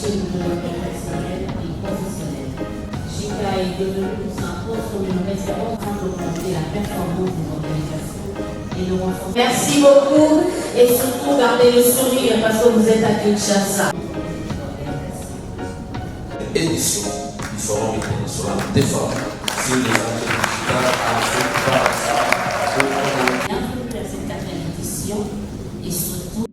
de développement personnel et professionnel. JICA est devenu ou s'impose comme une référence afin d'augmenter la performance des organisations et de renforcer. Merci beaucoup et surtout gardez le sourire parce que vous êtes à Kinshasa. Édition du Forum international des femmes sur les enjeux digitales à Bienvenue à cette 4e édition et surtout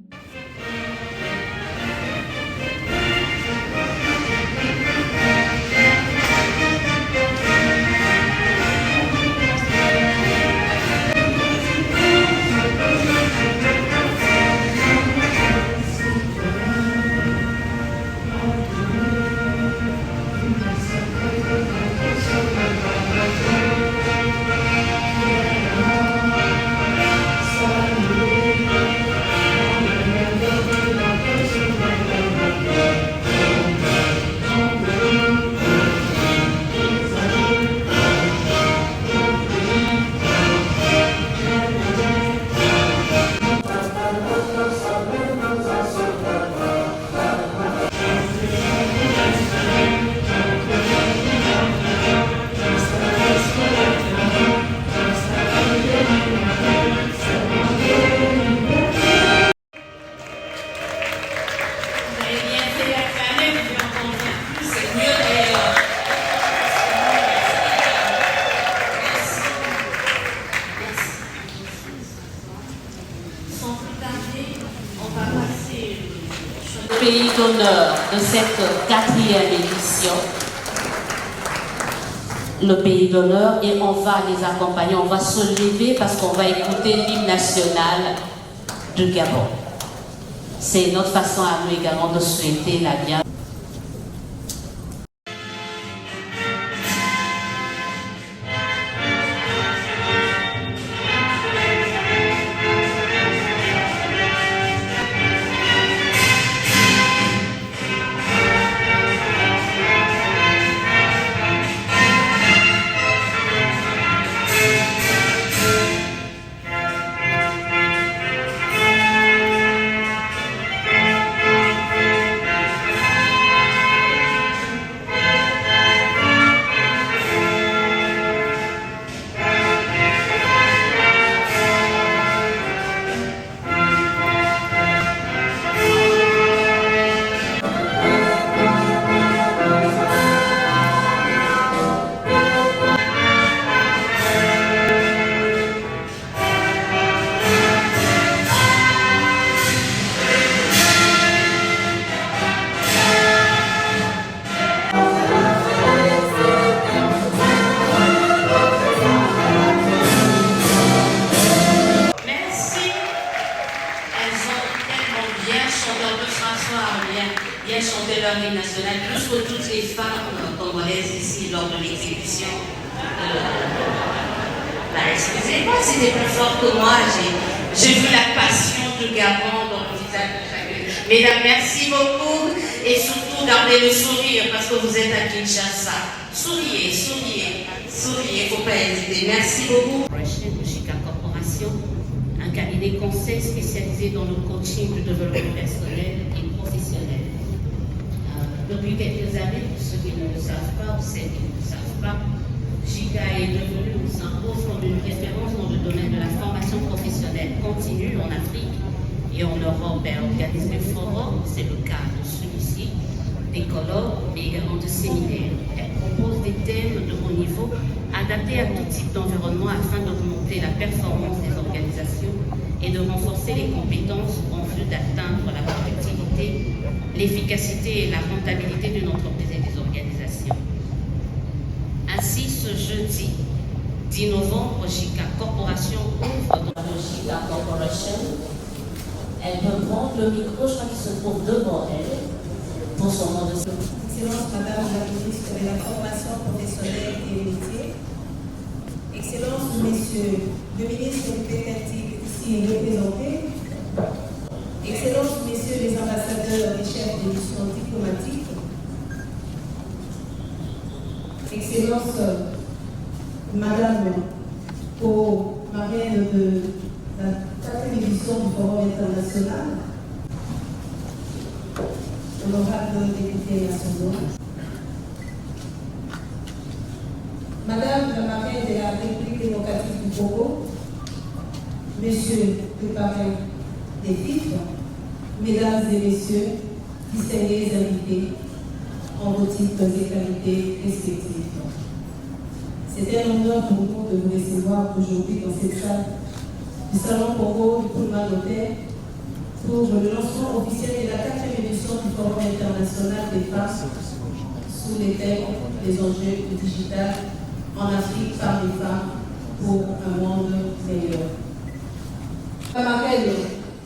pays d'honneur de cette 4e édition, le pays d'honneur, et on va les accompagner, on va se lever parce qu'on va écouter l'hymne national du Gabon. C'est notre façon à nous également de souhaiter la bienvenue. Bien chanter leur hymne national, plus que toutes les femmes congolaises ici lors de l'exécution. Excusez-moi, c'était plus fort que moi. J'ai vu la passion du Gabon dans le visage de chacune. Mesdames, merci beaucoup et surtout gardez le sourire parce que vous êtes à Kinshasa. Souriez, souriez, souriez, il ne faut pas hésiter. Merci beaucoup. JICA Corporation, un cabinet conseil spécialisé dans le coaching du développement personnel et professionnel. Depuis quelques années, pour ceux qui ne le savent pas ou celles qui ne le savent pas, JICA est devenu ou s'impose comme une référence dans le domaine de la formation professionnelle continue en Afrique et en Europe. Elle organise des forums, c'est le cas de celui-ci, des colloques, mais également de séminaires. Elle propose des thèmes de haut niveau adaptés à tout type d'environnement afin d'augmenter la performance des organisations et de renforcer les compétences en vue d'atteindre la productivité, l'efficacité et la rentabilité d'une entreprise et des organisations. Ainsi, ce jeudi 10 novembre, JICA Corporation ouvre dans le JICA Corporation. Elle peut prendre le micro, je crois qu'il se trouve devant elle, pour son nom de... Excellence Madame la ministre de la Formation professionnelle et des métiers. Excellence Messieurs le ministre pédagogique ici représenté. Excellences, Messieurs les ambassadeurs et chefs de mission diplomatique, Excellences, Madame, co-marraine de la 4e édition du Forum international, honorables députés nationaux, Madame la marraine de la République démocratique du Congo, Monsieur le parrain des titres, Mesdames et Messieurs, distingués invités, en vos titres et qualités respectifs. C'est un honneur pour nous de vous recevoir aujourd'hui dans cette salle du Salon Congo du Pullman Hotel pour le lancement officiel de la 4e édition du Forum international des femmes sous les thèmes des enjeux du digital en Afrique par les femmes pour un monde meilleur. Marraine,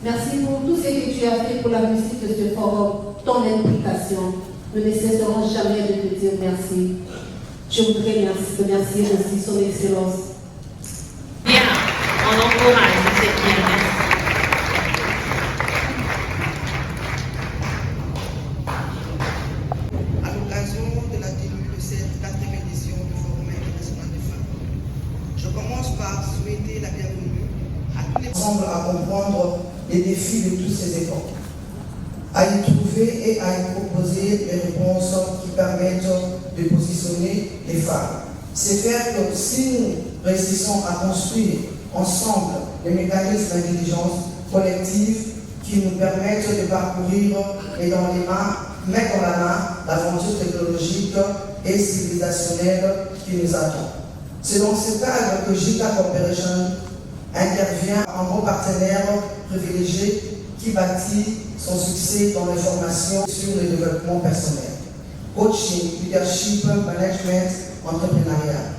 merci pour tout ce que tu as fait pour la réussite de ce forum. Ton implication. Nous ne cesserons jamais de te dire merci. Je voudrais remercier aussi son Excellence. Bien, on encourage, c'est bien. À l'occasion de la tenue de cette 4e édition du Forum international des femmes, je commence par souhaiter la bienvenue à tous les ensemble à comprendre les défis de tous ces efforts, à y trouver et à y proposer les réponses qui permettent de positionner les femmes. C'est faire que si nous réussissons à construire ensemble les mécanismes d'intelligence collective qui nous permettent de parcourir et mettre dans la main l'aventure technologique et civilisationnelle qui nous attend. C'est dans ce cadre que JICA Corporation intervient en gros partenaire privilégié qui bâtit son succès dans les formations sur le développement personnel, coaching, leadership, management, entrepreneuriat,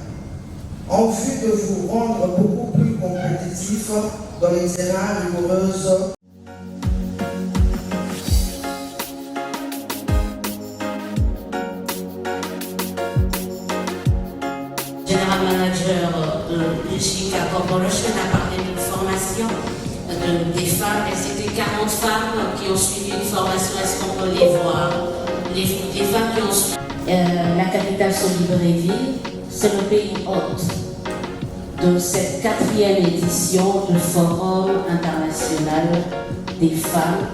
en vue de vous rendre beaucoup plus compétitifs dans les terrains rigoureux. General Manager de JICA Corporation a parlé d'une formation des femmes, et c'était 40 femmes qui ont suivi une formation. Est-ce qu'on peut les voir? Les femmes qui ont suivi. La capitale sur Libreville, c'est le pays hôte de cette 4e édition du Forum international des femmes.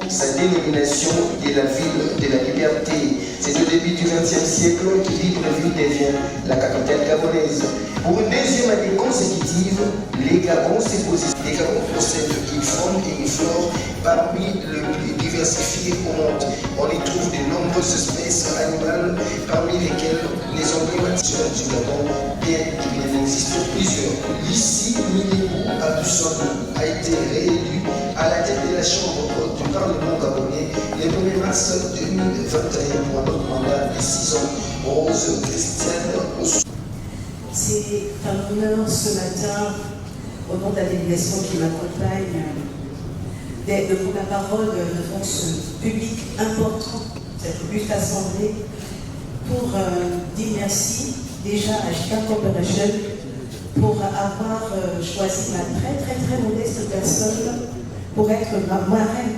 Sa dénomination est la ville de la liberté. C'est au début du XXe siècle que Libreville devient la capitale gabonaise. Pour une 2e année consécutive, les Gabons se positionnent. Les Gabons possèdent une faune et une flore parmi les plus diversifiées au monde. On y trouve de nombreuses espèces animales, parmi lesquelles les emblématiques du Gabon, bien qu'il en existe plusieurs. Ici, Minébou Abdou a été réélu à la tête de la Chambre du Parlement gabonais le 1er mars 2021 pour un autre mandat de 6 ans. Rose Christiane Ossou. C'est un honneur ce matin, au nom de la délégation qui m'accompagne, de prendre la parole devant ce public important, cette auguste assemblée, pour dire merci déjà à JICA Corporation pour avoir choisi ma très modeste personne pour être ma marraine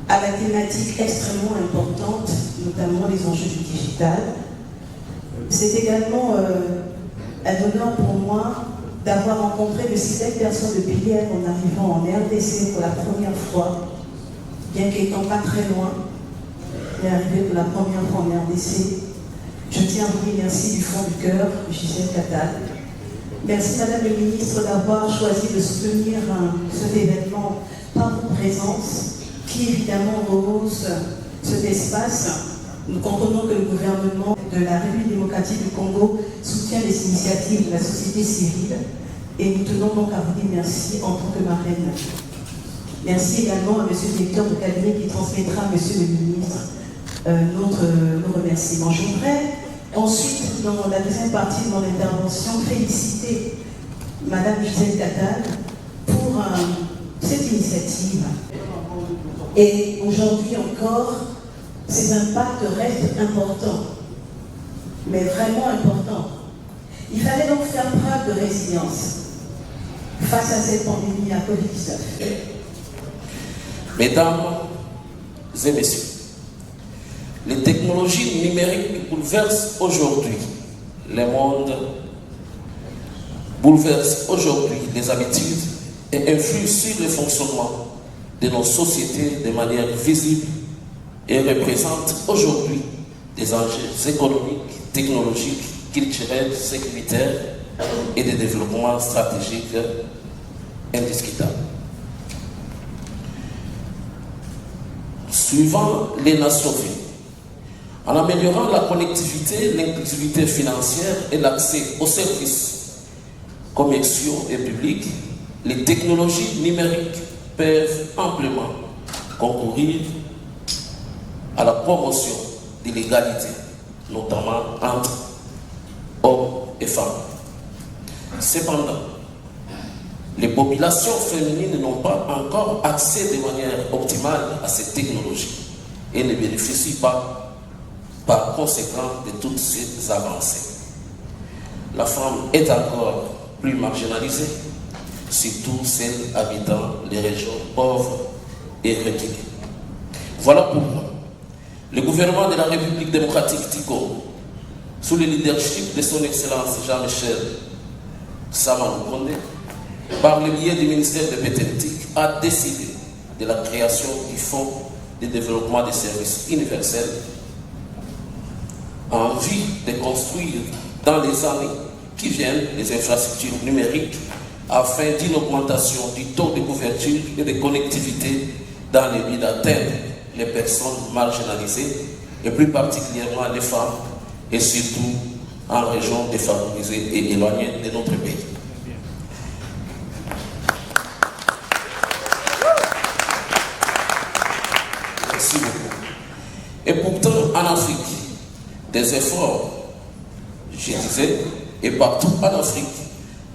à la thématique extrêmement importante, notamment les enjeux du digital. C'est également un honneur pour moi d'avoir rencontré de si belles personnes de Pilière en arrivant en RDC pour la première fois, bien qu'étant pas très loin, mais arrivé pour la première fois en RDC. Je tiens à vous remercier du fond du cœur, Gisèle Cattal. Merci Madame le Ministre d'avoir choisi de soutenir cet événement par votre présence, qui évidemment rehausse cet espace. Nous comprenons que le gouvernement de la République démocratique du Congo soutient les initiatives de la société civile et nous tenons donc à vous dire merci en tant que marraine. Merci également à M. le directeur de cabinet qui transmettra à M. le ministre nos remerciements. Je voudrais ensuite, dans la deuxième partie de mon intervention, féliciter Mme Gisèle Cattal pour cette initiative. Et aujourd'hui encore, ces impacts restent importants, mais vraiment importants. Il fallait donc faire preuve de résilience face à cette pandémie à Covid-19. Mesdames et messieurs, les technologies numériques bouleversent aujourd'hui le monde, bouleversent aujourd'hui les habitudes et influent sur le fonctionnement de nos sociétés de manière visible et représente aujourd'hui des enjeux économiques, technologiques, culturels, sécuritaires et de développement stratégique indiscutables. Suivant les Nations Unies, en améliorant la connectivité, l'inclusivité financière et l'accès aux services commerciaux et publics, les technologies numériques peuvent amplement concourir à la promotion de l'égalité, notamment entre hommes et femmes. Cependant, les populations féminines n'ont pas encore accès de manière optimale à ces technologies et ne bénéficient pas par conséquent de toutes ces avancées. La femme est encore plus marginalisée, surtout celle habitant les régions pauvres et reculées. Voilà pourquoi le gouvernement de la République démocratique du Congo, sous le leadership de son Excellence Jean-Michel Sama-Lukonde, par le biais du ministère de Pététique, a décidé de la création du Fonds de développement des services universels en vue de construire dans les années qui viennent les infrastructures numériques afin d'une augmentation du taux de couverture et de connectivité dans le but d'atteindre les personnes marginalisées et plus particulièrement les femmes et surtout en régions défavorisées et éloignées de notre pays. Merci beaucoup. Et pourtant, en Afrique, des efforts, je disais, et partout en Afrique,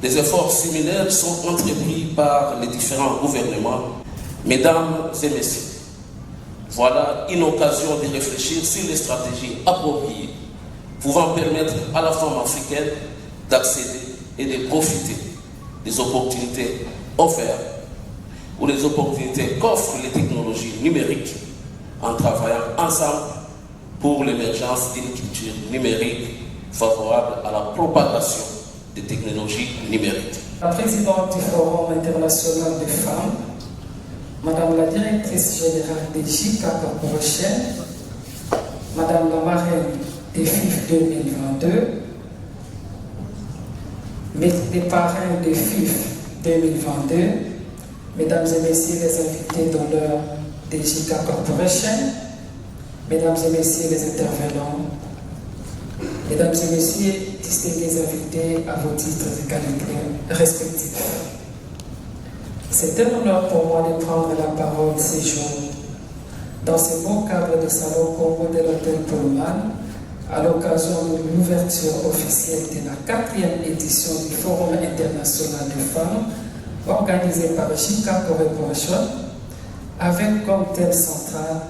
des efforts similaires sont entrepris par les différents gouvernements. Mesdames et messieurs, voilà une occasion de réfléchir sur les stratégies appropriées pouvant permettre à la femme africaine d'accéder et de profiter des opportunités offertes ou des opportunités qu'offrent les technologies numériques en travaillant ensemble pour l'émergence d'une culture numérique favorable à la propagation des technologies numériques. La présidente du Forum international des femmes, Madame la directrice générale des JICA Corporation, Madame la marraine des FIF 2022, les parrains des FIF 2022, Mesdames et Messieurs les invités d'honneur des JICA Corporation, Mesdames et Messieurs les intervenants, Mesdames et Messieurs, distingués invités à vos titres et qualités respectifs. C'est un honneur pour moi de prendre la parole ces jours dans ce beau cadre de Salon Congo de l'Hôtel Pullman à l'occasion de l'ouverture officielle de la 4e édition du Forum international des femmes organisé par JICA Corporation avec comme thème central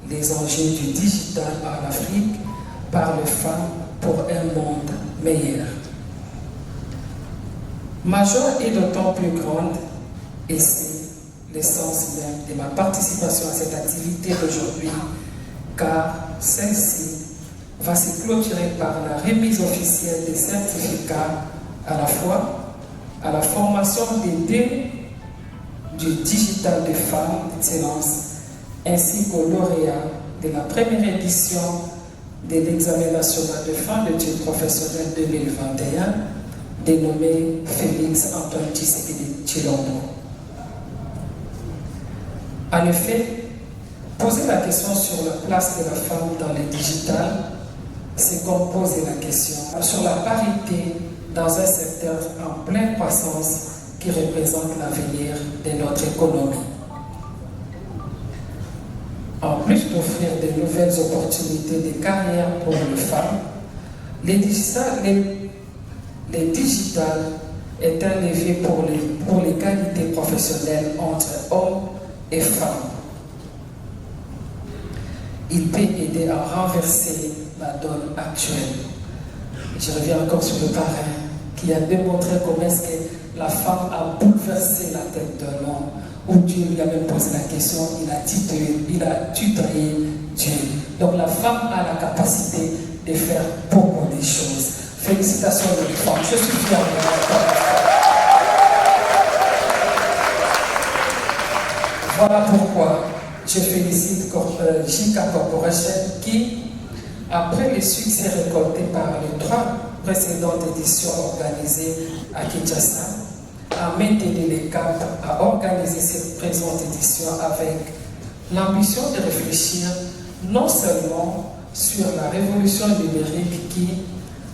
les enjeux du digital en Afrique par les femmes pour un monde meilleur. Ma joie est d'autant plus grande et c'est l'essence même de ma participation à cette activité d'aujourd'hui, car celle-ci va se clôturer par la remise officielle des certificats à la fois à la formation des dés du digital des femmes d'excellence ainsi qu'aux lauréats de la première édition de l'examen national de fin d'études professionnelles 2021 dénommé Félix Antoine Tshisekedi Tshilombo. En effet, poser la question sur la place de la femme dans le digital, c'est comme poser la question sur la parité dans un secteur en pleine croissance qui représente l'avenir de notre économie. En plus d'offrir de nouvelles opportunités de carrière pour les femmes, le digital est un levier pour l'égalité professionnelle entre hommes et femmes. Il peut aider à renverser la donne actuelle. Je reviens encore sur le parrain qui a démontré comment est-ce que la femme a bouleversé la tête de l'homme, où Dieu lui a même posé la question, il a tutoyé Dieu. Donc la femme a la capacité de faire beaucoup de choses. Félicitations aux femmes, je suis fier de la femme. Voilà pourquoi Je félicite JICA Corporation qui, après les succès récoltés par les 3 précédentes éditions organisées à Kinshasa, a maintenu les caps à organiser cette présente édition avec l'ambition de réfléchir non seulement sur la révolution numérique qui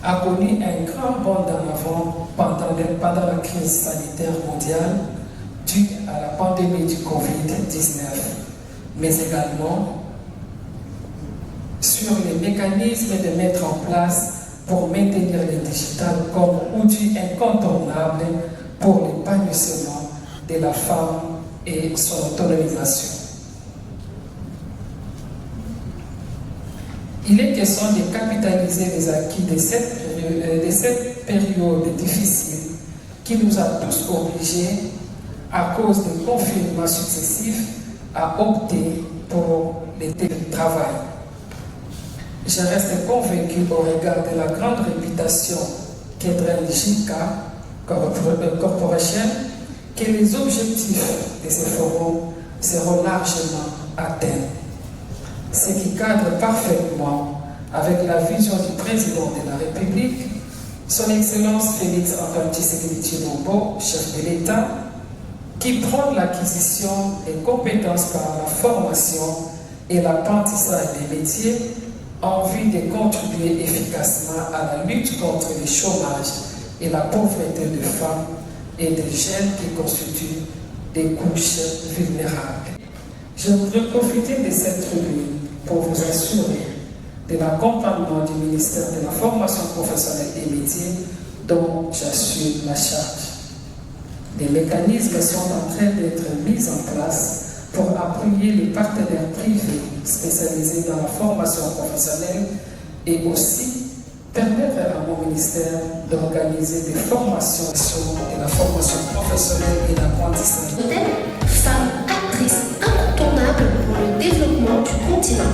a connu un grand bond en avant pendant la crise sanitaire mondiale due à la pandémie du Covid-19, mais également sur les mécanismes de mettre en place pour maintenir le digital comme outil incontournable pour l'épanouissement de la femme et son autonomisation. Il est question de capitaliser les acquis de cette période difficile qui nous a tous obligés, à cause de confinements successifs, à opter pour le télétravail. Je reste convaincu au regard de la grande réputation qu'Edren JICA Corporation que les objectifs de ce forum seront largement atteints. Ce qui cadre parfaitement avec la vision du président de la République, son Excellence Félix Antoine Tshisekedi Tshilombo, chef de l'État, qui prend l'acquisition des compétences par la formation et l'apprentissage des métiers en vue de contribuer efficacement à la lutte contre le chômage et la pauvreté des femmes et des jeunes qui constituent des couches vulnérables. Je voudrais profiter de cette tribune pour vous assurer de l'accompagnement du ministère de la formation professionnelle et métiers dont j'assure la charge. Des mécanismes sont en train d'être mis en place pour appuyer les partenaires privés spécialisés dans la formation professionnelle et aussi permettre à mon ministère d'organiser des formations de la formation professionnelle et d'apprentissage. Femme actrice incontournable pour le développement du continent